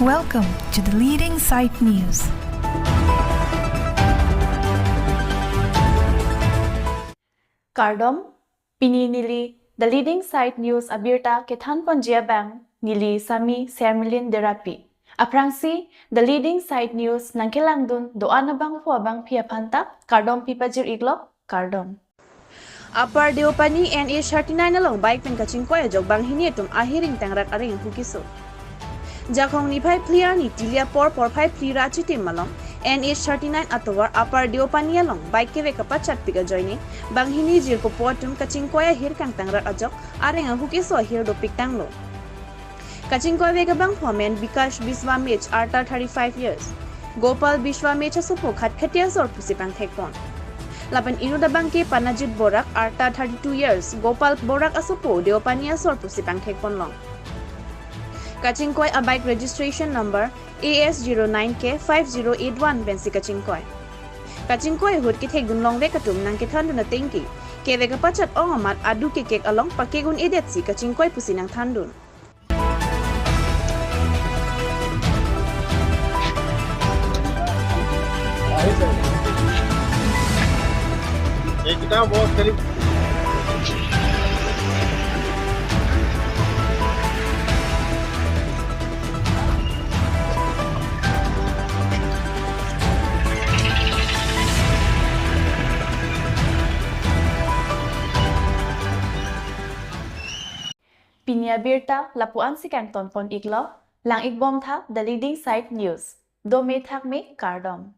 Welcome to the leading site news. Kardom, Pininili, the leading site news abirta kethan ponjia bang, nili sami sermilin derapi. Aprangsi, the leading site news nangkelangdun doana bang bang piapanta, Kardom pipajir iglo, Kardom. Upper Deopani NH 39 along bike pen kachingkoi ajok banghini atum ahir ingtang areng keso. Jakong ni phai clear ni tilia por phai plira chitim malong NH 39 atowar Upper Deopani along bike ke veka chat piga joini banghini jil ko potum kachingkoi ahir kang tangrak ajok areng keso ahir do piktang lo. Kachingkoi veka bang phomen Bikash Biswamech arta 35 years. Gopal Biswamech asupo khat khatia sor pusipang thekpon. Lapan inuda bangke Panajit Borak arta 32 years. Gopal Borak asupo Deopani asor pusipang thekpon long. Kachingkoi a bike registration number AS09K5081 bensi Kachingkoi. Kachingkoi hut ki thek dun long ve katum nang ki thandu na tengki. Ke ve ka pachat ong amat adu ke kek along pakegun edet si Kachingkoi pusinang thandun. Kita bawa sekali. Pinia birta lapuan si kang tonpon iglo, lang igbom tha the leading site news. Do me thak me Kardom.